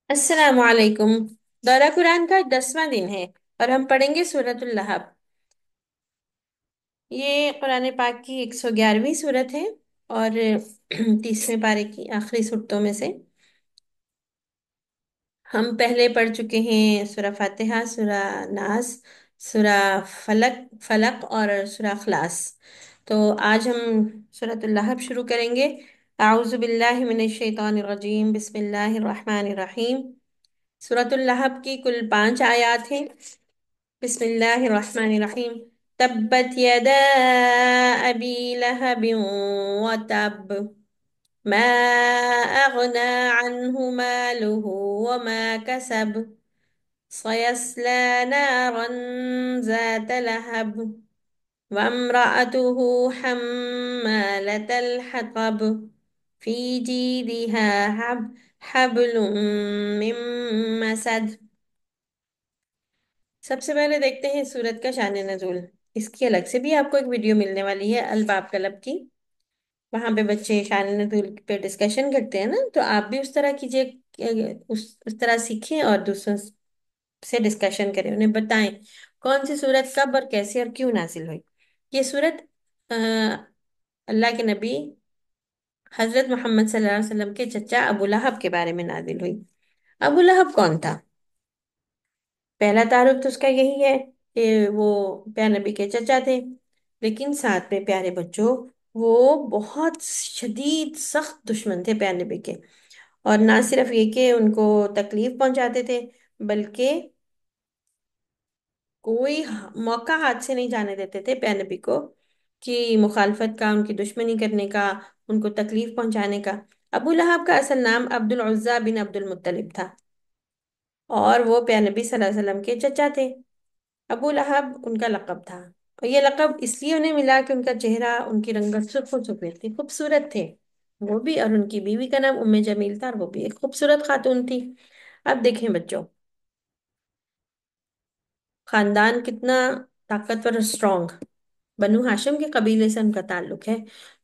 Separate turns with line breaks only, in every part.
السلام علیکم۔ دورہ قرآن کا 10واں دن ہے اور ہم پڑھیں گے سورۃ اللہب۔ یہ قرآن پاک کی 111ویں سورت ہے اور 30ویں پارے کی آخری صورتوں میں سے۔ ہم پہلے پڑھ چکے ہیں سورہ فاتحہ، سورہ ناس، سورہ فلق اور سورہ اخلاص۔ تو آج ہم سورۃ اللہب شروع کریں گے۔ اعوذ باللہ من الشیطان الرجیم، بسم اللہ الرحمن الرحیم۔ سورۃ اللہب کی کل 5 آیات ہیں۔ بسم اللہ الرحمن الرحیم۔ تبت یدا ابی لہب وتب ما اغنى عنه ماله وما كسب سيصلى نارا ذات لهب وامرأته حمالة الحطب في جيدها حبل من مسد۔ سب سے پہلے دیکھتے ہیں سورت کا شان نزول۔ اس کی الگ سے بھی آپ کو ایک ویڈیو ملنے والی ہے الباب کلب کی، وہاں پہ بچے شان نزول پہ ڈسکشن کرتے ہیں نا، تو آپ بھی اس طرح کیجیے، اس طرح سیکھیں اور دوسروں سے ڈسکشن کریں، انہیں بتائیں کون سی سورت کب اور کیسے اور کیوں نازل ہوئی۔ یہ سورت اللہ کے نبی حضرت محمد صلی اللہ علیہ وسلم کے چچا ابو لہب کے بارے میں نازل ہوئی۔ ابو لہب کون تھا؟ پہلا تعارف تو اس کا یہی ہے کہ وہ پیارے نبی کے چچا تھے، لیکن ساتھ میں پیارے بچوں، وہ بہت شدید سخت دشمن تھے پیارے نبی کے۔ اور نہ صرف یہ کہ ان کو تکلیف پہنچاتے تھے، بلکہ کوئی موقع ہاتھ سے نہیں جانے دیتے تھے پیارے نبی کو کہ مخالفت کا، ان کی دشمنی کرنے کا، ان کو تکلیف پہنچانے کا۔ ابو لہب کا اصل نام عبد العزیٰ بن عبد المطلب تھا، اور وہ پیارے نبی صلی اللہ علیہ وسلم کے چچا تھے۔ ابو لہب ان کا لقب تھا، اور یہ لقب اس لیے انہیں ملا کہ ان کا چہرہ، ان کی رنگت سرخ و سفید تھی، خوبصورت تھے وہ بھی، اور ان کی بیوی کا نام ام جمیل تھا، اور وہ بھی ایک خوبصورت خاتون تھی۔ اب دیکھیں بچوں، خاندان کتنا طاقتور اور اسٹرانگ۔ بنو ہاشم کے قبیلے سے ان کا تعلق ہے،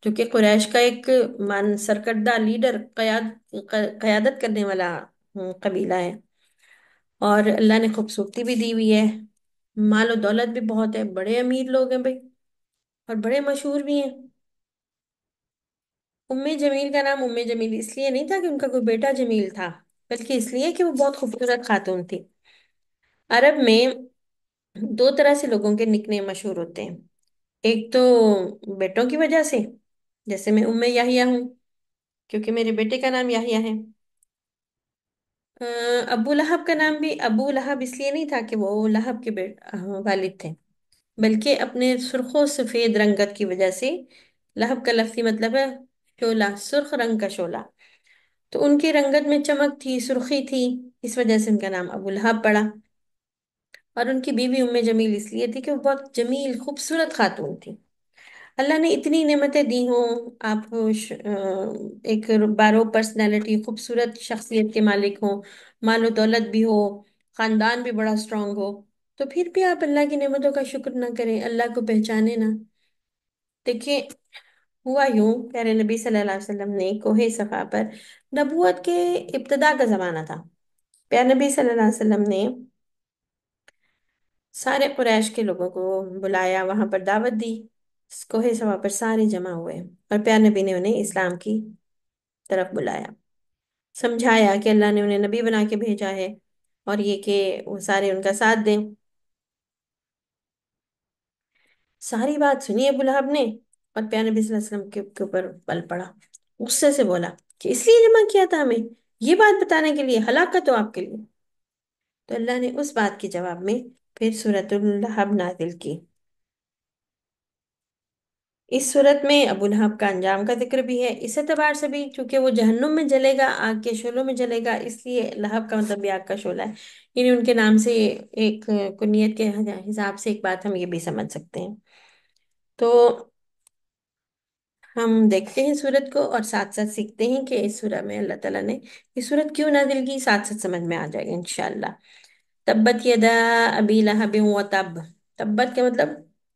جو کہ قریش کا ایک سرکردہ لیڈر، قیادت کرنے والا قبیلہ ہے۔ اور اللہ نے خوبصورتی بھی دی ہوئی ہے، مال و دولت بھی بہت ہے، بڑے امیر لوگ ہیں بھائی، اور بڑے مشہور بھی ہیں۔ ام جمیل کا نام ام جمیل اس لیے نہیں تھا کہ ان کا کوئی بیٹا جمیل تھا، بلکہ اس لیے کہ وہ بہت خوبصورت خاتون تھی۔ عرب میں دو طرح سے لوگوں کے نک نیم مشہور ہوتے ہیں، ایک تو بیٹوں کی وجہ سے، جیسے میں ام یحییٰ ہوں کیونکہ میرے بیٹے کا نام یحییٰ ہے۔ ابو لہب کا نام بھی ابو لہب اس لیے نہیں تھا کہ وہ لہب کے والد تھے، بلکہ اپنے سرخ و سفید رنگت کی وجہ سے۔ لہب کا لفظی مطلب ہے شعلہ، سرخ رنگ کا شعلہ، تو ان کی رنگت میں چمک تھی، سرخی تھی، اس وجہ سے ان کا نام ابو لہب پڑا۔ اور ان کی بیوی ام جمیل اس لیے تھی کہ وہ بہت جمیل خوبصورت خاتون تھی۔ اللہ نے اتنی نعمتیں دی ہوں، آپ ایک بارو پرسنالٹی، خوبصورت شخصیت کے مالک ہوں، مال و دولت بھی ہو، خاندان بھی بڑا اسٹرانگ ہو، تو پھر بھی آپ اللہ کی نعمتوں کا شکر نہ کریں، اللہ کو پہچانے نہ۔ دیکھیں، ہوا یوں، پیارے نبی صلی اللہ علیہ وسلم نے کوہ صفا پر، نبوت کے ابتدا کا زمانہ تھا، پیارے نبی صلی اللہ علیہ وسلم نے سارے قریش کے لوگوں کو بلایا، وہاں پر دعوت دی، کوہ صفا پر سارے جمع ہوئے، اور پیارے نبی نے انہیں اسلام کی طرف بلایا، سمجھایا کہ اللہ نے انہیں نبی بنا کے بھیجا ہے، اور یہ کہ وہ سارے ان کا ساتھ دیں۔ ساری بات سنی ابو لہب نے، اور پیارے نبی صلی اللہ علیہ وسلم کے اوپر پل پڑا، غصے سے بولا کہ اس لیے جمع کیا تھا ہمیں، یہ بات بتانے کے لیے، ہلاکت ہو آپ کے لیے۔ تو اللہ نے اس بات کے جواب میں پھر سورۃ اللہب نازل کی۔ اس صورت میں ابو لہب کا انجام کا ذکر بھی ہے، اس اعتبار سے بھی چونکہ وہ جہنم میں جلے گا، آگ کے شعلوں میں جلے گا، اس لیے لہب کا مطلب بھی آگ کا شعلہ ہے، یعنی ان کے نام سے ایک کنیت کے حساب سے ایک بات ہم یہ بھی سمجھ سکتے ہیں۔ تو ہم دیکھتے ہیں سورت کو، اور ساتھ ساتھ سیکھتے ہیں کہ اس سورہ میں اللہ تعالیٰ نے یہ سورت کیوں نازل کی، ساتھ ساتھ سمجھ میں آ جائے گا انشاءاللہ۔ تبت یدا ابی لہب و تب، تبت کا مطلب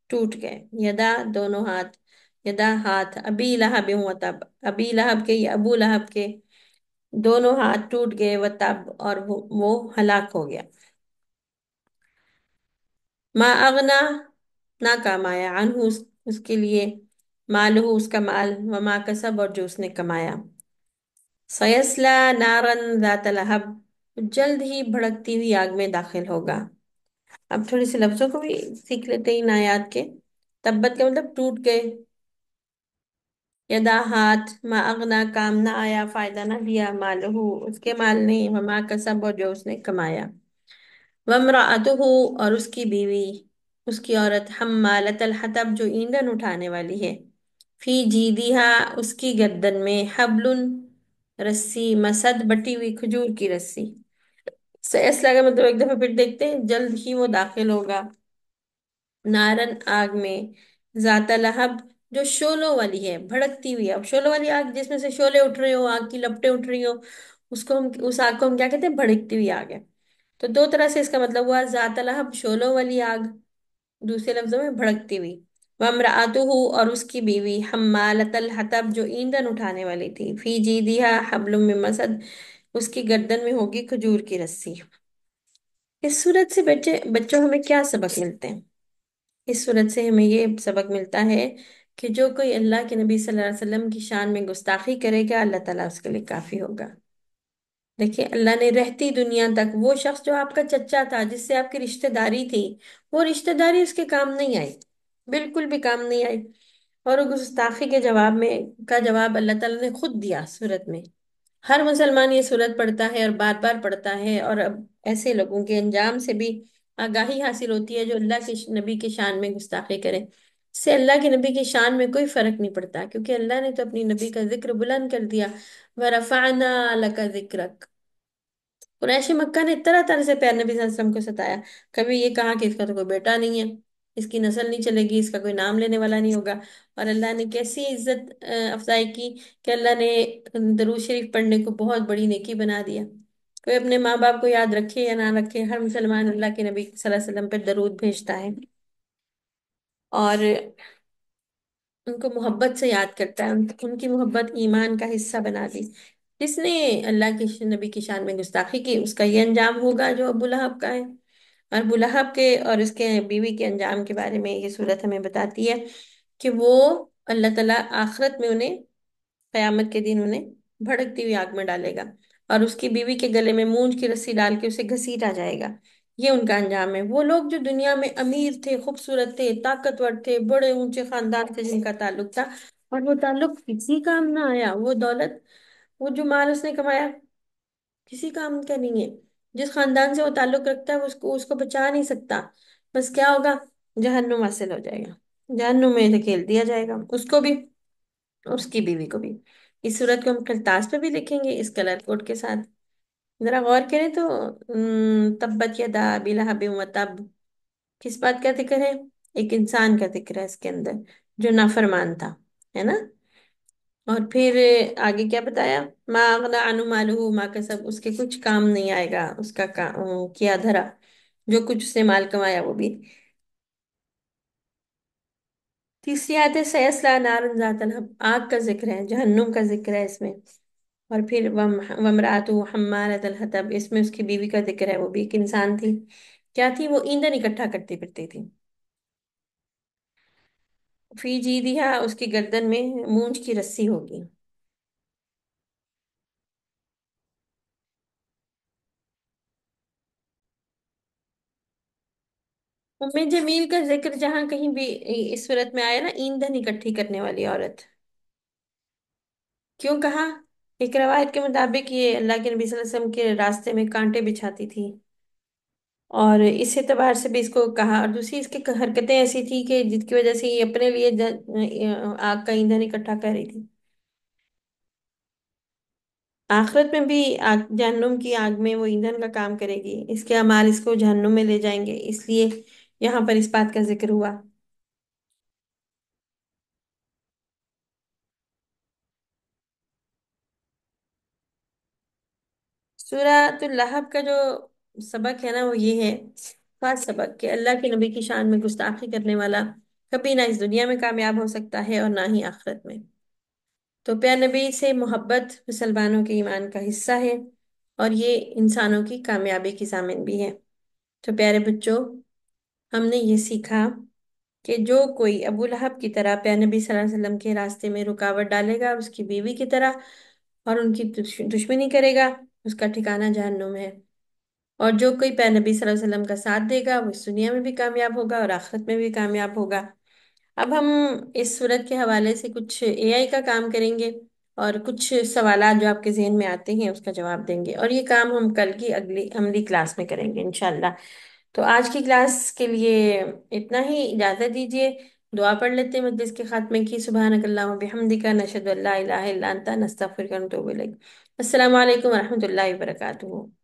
ٹوٹ گئے، یدا دونوں ہاتھ، یدا ہاتھ، ابی لہب و تب، ابی لہب کے یا ابو لہب کے، دونوں ہاتھ ٹوٹ گئے، وہ تب اور وہ ہلاک ہو گیا۔ ما اغنا، نہ کام آیا، عنہ اس کے لیے، مالہ اس کا مال، وما کسب اور جو اس نے کمایا، سیسلا نارن ذات لہب، جلد ہی بھڑکتی ہوئی آگ میں داخل ہوگا۔ اب تھوڑی سی لفظوں کو بھی سیکھ لیتے ہیں ان آیات کے۔ تبت کا مطلب ٹوٹ گئے، یدا ہاتھ، ما اغنا کام نہ آیا، فائدہ نہ دیا، مالہ اس کے مال نے، وما کسب اور جو اس نے کمایا، وامرأتہ اور اس کی بیوی، اس کی عورت، حمالۃ الحطب جو ایندھن اٹھانے والی ہے، فی جیدہا اس کی گردن میں، حبل رسی، مسد بٹی ہوئی کھجور کی رسی۔ سیسلا کا مطلب ایک دفعہ پھر دیکھتے ہیں، جلد ہی وہ داخل ہوگا، نارن آگ میں، ذات لہب جو شولوں والی ہے، بھڑکتی ہوئی ہے۔ اب شولوں والی آگ جس میں سے شولے اٹھ رہے ہو، آگ کی لپٹیں اٹھ رہی ہو، اس کو ہم، اس آگ کو ہم کیا کہتے ہیں؟ بھڑکتی ہوئی آگ ہے۔ تو دو طرح سے اس کا مطلب ہوا، ذات لہب شولوں والی آگ، دوسرے لفظوں میں بھڑکتی ہوئی، وامرأتہ اور اس کی بیوی، حمالۃ الحطب جو ایندھن اٹھانے والی تھی، فی جیدہا حبل من مسد اس کی گردن میں ہوگی کھجور کی رسی۔ اس صورت سے بچوں ہمیں کیا سبق ملتے ہیں؟ اس صورت سے ہمیں یہ سبق ملتا ہے کہ جو کوئی اللہ کے نبی صلی اللہ علیہ وسلم کی شان میں گستاخی کرے گا، اللہ تعالیٰ اس کے لیے کافی ہوگا۔ دیکھیں، اللہ نے رہتی دنیا تک وہ شخص جو آپ کا چچا تھا، جس سے آپ کی رشتہ داری تھی، وہ رشتہ داری اس کے کام نہیں آئی، بالکل بھی کام نہیں آئی، اور وہ گستاخی کے جواب میں کا جواب اللہ تعالیٰ نے خود دیا سورت میں۔ ہر مسلمان یہ سورت پڑھتا ہے اور بار بار پڑھتا ہے، اور اب ایسے لوگوں کے انجام سے بھی آگاہی حاصل ہوتی ہے جو اللہ کے نبی کی شان میں گستاخی کرے۔ اس سے اللہ کے نبی کی شان میں کوئی فرق نہیں پڑتا، کیونکہ اللہ نے تو اپنی نبی کا ذکر بلند کر دیا، وَرَفَعْنَا لَكَ ذِكْرَكَ۔ قریش مکہ نے طرح طرح سے پیارے نبی صلی اللہ علیہ وسلم کو ستایا، کبھی یہ کہا کہ اس کا تو کوئی بیٹا نہیں ہے، اس کی نسل نہیں چلے گی، اس کا کوئی نام لینے والا نہیں ہوگا، اور اللہ نے کیسی عزت افزائی کی کہ اللہ نے درود شریف پڑھنے کو بہت بڑی نیکی بنا دیا۔ کوئی اپنے ماں باپ کو یاد رکھے یا نہ رکھے، ہر مسلمان اللہ کے نبی صلی اللہ علیہ وسلم پہ درود بھیجتا ہے اور ان کو محبت سے یاد کرتا ہے، ان کی محبت ایمان کا حصہ بنا دی۔ جس نے اللہ کے نبی کی شان میں گستاخی کی، اس کا یہ انجام ہوگا جو ابو لہب کا ہے۔ اور ابو لہب کے اور اس کے بیوی کے انجام کے بارے میں یہ صورت ہمیں بتاتی ہے کہ وہ اللہ تعالیٰ آخرت میں انہیں، قیامت کے دن انہیں بھڑکتی ہوئی آگ میں ڈالے گا، اور اس کی بیوی کے گلے میں مونج کی رسی ڈال کے اسے گھسیٹا جائے گا۔ یہ ان کا انجام ہے۔ وہ لوگ جو دنیا میں امیر تھے، خوبصورت تھے، طاقتور تھے، بڑے اونچے خاندان سے جن کا تعلق تھا، اور وہ تعلق کسی کام نہ آیا، وہ دولت، وہ جو مال اس نے کمایا کسی کام کا نہیں ہے۔ جس خاندان سے وہ تعلق رکھتا ہے، وہ اس کو بچا نہیں سکتا، بس کیا ہوگا؟ جہنم حاصل ہو جائے گا، جہنم میں دھکیل دیا جائے گا، اس کو بھی، اس کی بیوی کو بھی۔ اس صورت کو ہم کرتاس پہ بھی لکھیں گے اس کلر کوڈ کے ساتھ۔ ذرا غور کریں تو تبت یدا ابی لہب وتب، کس بات کا ذکر ہے؟ ایک انسان کا ذکر ہے اس کے اندر جو نافرمان تھا، ہے نا؟ اور پھر آگے کیا بتایا؟ ما اغنی عنہ مالہ ما کسب، اس کے کچھ کام نہیں آئے گا اس کا کیا دھرا، جو کچھ اس نے مال کمایا وہ بھی۔ تیسری آیت ہے سیصلی نارا ذات لہب، آگ کا ذکر ہے، جہنم کا ذکر ہے اس میں۔ اور پھر وامرأتہ حمالۃ الحطب، اس میں اس کی بیوی کا ذکر ہے، وہ بھی ایک انسان تھی، کیا تھی؟ وہ ایندھن اکٹھا کرتی پھرتی تھی۔ فی جیدہا اس کی گردن میں مونج کی رسی ہوگی۔ ام جمیل کا ذکر جہاں کہیں بھی اس صورت میں آیا نا، ایندھن اکٹھی کرنے والی عورت، کیوں کہا؟ ایک روایت کے مطابق یہ اللہ کے نبی صلی اللہ علیہ وسلم کے راستے میں کانٹے بچھاتی تھی، اور اس اعتبار سے بھی اس کو کہا، اور دوسری اس کی حرکتیں ایسی تھی کہ جس کی وجہ سے یہ اپنے لیے آگ کا ایندھن اکٹھا کر رہی تھی۔ آخرت میں بھی جہنم کی آگ میں وہ ایندھن کا کام کرے گی، اس کے اعمال اس کو جہنم میں لے جائیں گے، اس لیے یہاں پر اس بات کا ذکر ہوا۔ سورۃ اللہب کا جو سبق ہے نا، وہ یہ ہے، خاص سبق، کہ اللہ کے نبی کی شان میں گستاخی کرنے والا کبھی نہ اس دنیا میں کامیاب ہو سکتا ہے اور نہ ہی آخرت میں۔ تو پیارے نبی سے محبت مسلمانوں کے ایمان کا حصہ ہے، اور یہ انسانوں کی کامیابی کی ضامن بھی ہے۔ تو پیارے بچوں، ہم نے یہ سیکھا کہ جو کوئی ابو لہب کی طرح پیارے نبی صلی اللہ علیہ وسلم کے راستے میں رکاوٹ ڈالے گا، اس کی بیوی کی طرح، اور ان کی دشمنی کرے گا، اس کا ٹھکانہ جہنم ہے۔ اور جو کوئی پیارے نبی صلی اللہ علیہ وسلم کا ساتھ دے گا، وہ اس دنیا میں بھی کامیاب ہوگا اور آخرت میں بھی کامیاب ہوگا۔ اب ہم اس صورت کے حوالے سے کچھ اے آئی کا کام کریں گے، اور کچھ سوالات جو آپ کے ذہن میں آتے ہیں اس کا جواب دیں گے، اور یہ کام ہم کل کی اگلی عملی کلاس میں کریں گے انشاءاللہ۔ تو آج کی کلاس کے لیے اتنا ہی، اجازت دیجیے۔ دعا پڑھ لیتے ہیں مجلس کے خاتمے کی۔ سبحانک اللہم و بحمدک، نشہد ان لا الہ الا انت، نستغفرک و نتوب الیک۔ السلام علیکم ورحمۃ اللہ وبرکاتہ۔